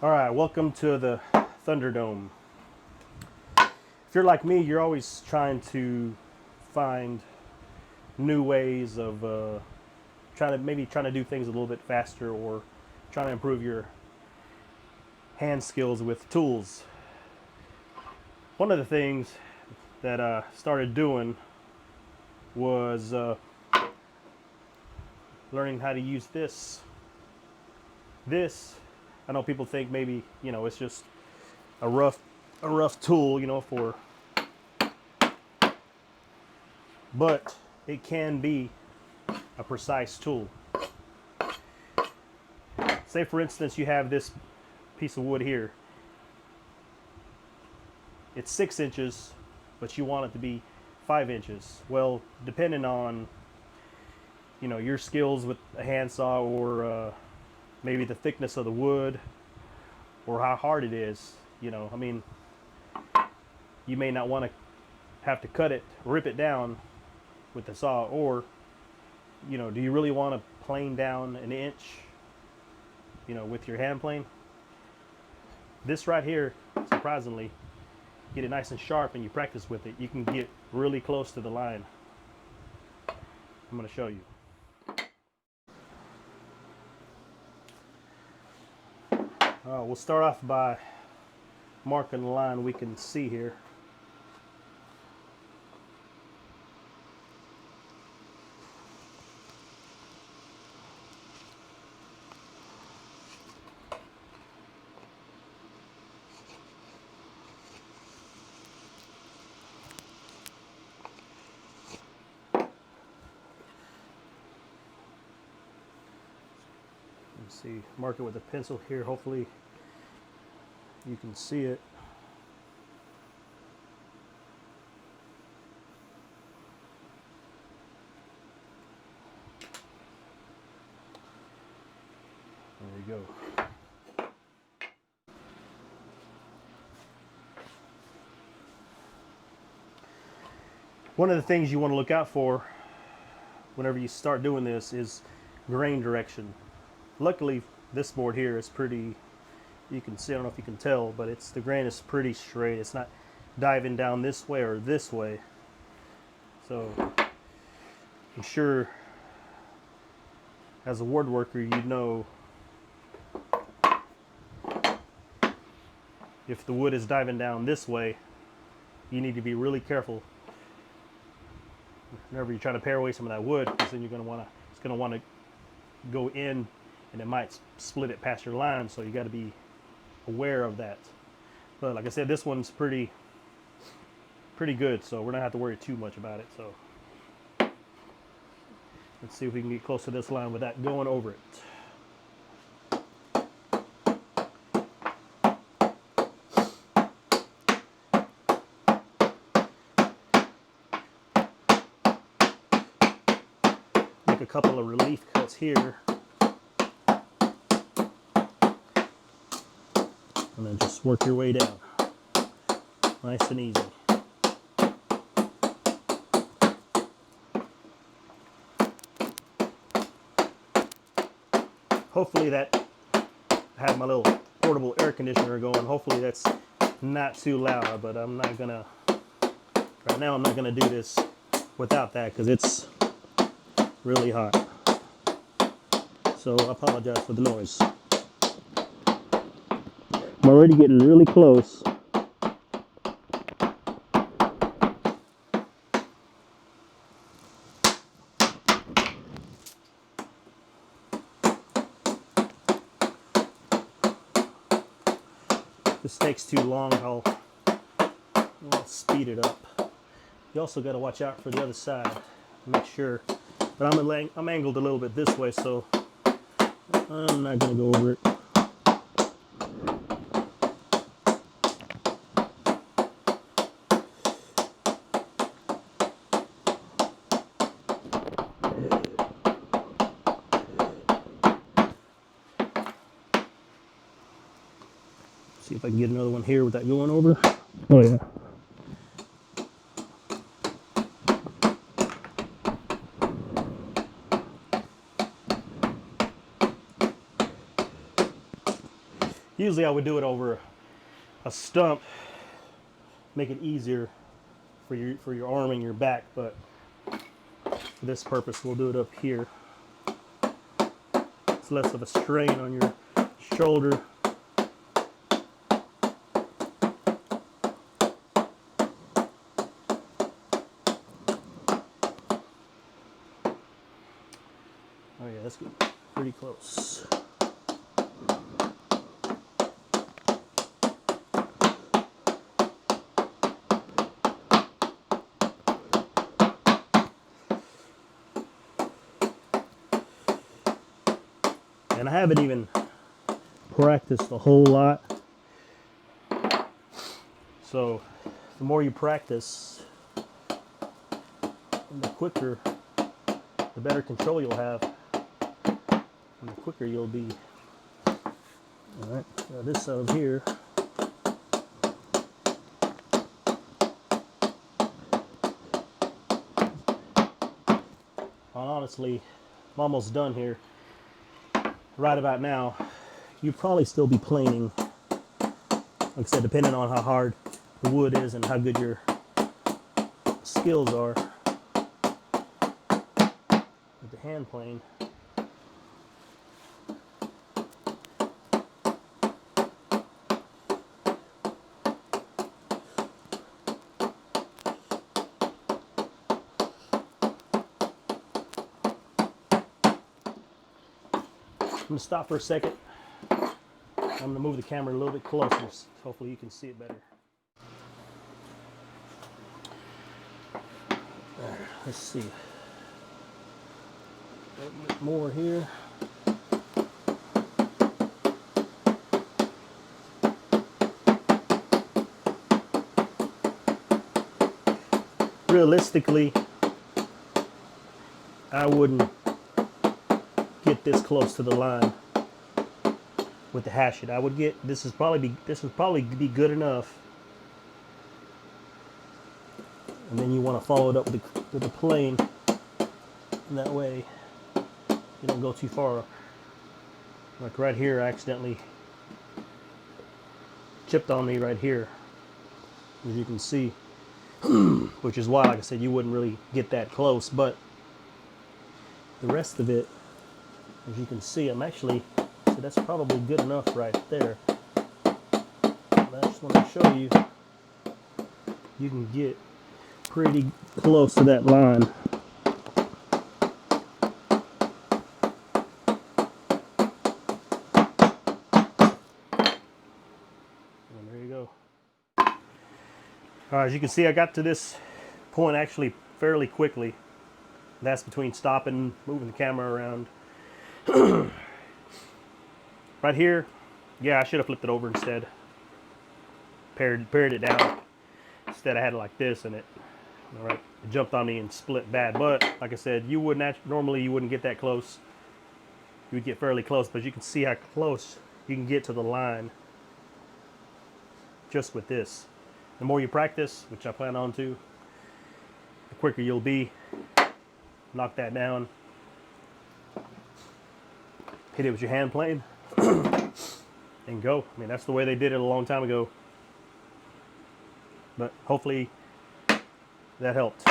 All right, welcome to the Thunderdome. If you're like me, you're always trying to find new ways of trying to do things a little bit faster, or trying to improve your hand skills with tools. One of the things that I started doing was learning how to use this. This, I know people think maybe it's just a rough tool, but it can be a precise tool. Say for instance you have this piece of wood here. It's 6 inches, but you want it to be 5 inches. Well, depending on your skills with a handsaw, or maybe the thickness of the wood, or how hard it is, I mean, you may not want to have to rip it down with the saw, or do you really want to plane down an inch, with your hand plane? This right here, surprisingly, get it nice and sharp and you practice with it, you can get really close to the line. I'm going to show you. We'll start off by marking the line we can see here. Let's see, mark it with a pencil here. Hopefully you can see it. There you go. One of the things you want to look out for whenever you start doing this is grain direction. Luckily, this board here is pretty, you can see, I don't know if you can tell, but the grain is pretty straight. It's not diving down this way or this way. So I'm sure as a woodworker, you know if the wood is diving down this way, you need to be really careful whenever you try to pare away some of that wood, because then it's going to want to go in, and it might split it past your line. So you got to be aware of that. But like I said, this one's pretty good, so we're not have to worry too much about it. So let's see if we can get close to this line without going over it. Make a couple of relief cuts here, and then just work your way down, nice and easy. Hopefully that, I have my little portable air conditioner going. Hopefully that's not too loud, but I'm not gonna, right now I'm not gonna do this without that, because it's really hot. So I apologize for the noise. I'm already getting really close. If this takes too long, I'll speed it up. You also got to watch out for the other side. Make sure. But I'm angled a little bit this way, so I'm not going to go over it. See if I can get another one here without going over. Oh yeah. Usually I would do it over a stump, make it easier for your arm and your back, but for this purpose we'll do it up here. It's less of a strain on your shoulder. Oh yeah, that's good. Pretty close. And I haven't even practiced a whole lot. So the more you practice, the quicker, the better control you'll have, and the quicker you'll be. All right, now this out of here. Honestly, I'm almost done here. Right about now, you'd probably still be planing. Like I said, depending on how hard the wood is and how good your skills are with the hand plane. I'm going to stop for a second. I'm going to move the camera a little bit closer so hopefully you can see it better. Let's see. A little bit more here. Realistically, I wouldn't get this close to the line with the hatchet. I would get this would probably be good enough, and then you want to follow it up with the plane, and that way you don't go too far. Like right here, I accidentally chipped on me right here, as you can see, which is why, like I said, you wouldn't really get that close. But the rest of it, as you can see, so that's probably good enough right there. But I just want to show you, you can get pretty close to that line. And there you go. All right, as you can see, I got to this point actually fairly quickly. That's between stopping, moving the camera around. Right here, yeah, I should have flipped it over instead. Pared it down. Instead, I had it like this, and it jumped on me and split bad. But like I said, normally you wouldn't get that close. You would get fairly close, but you can see how close you can get to the line just with this. The more you practice, which I plan on to, the quicker you'll be. Knock that down. Hit it with your hand plane and go. I mean, that's the way they did it a long time ago. But hopefully that helped.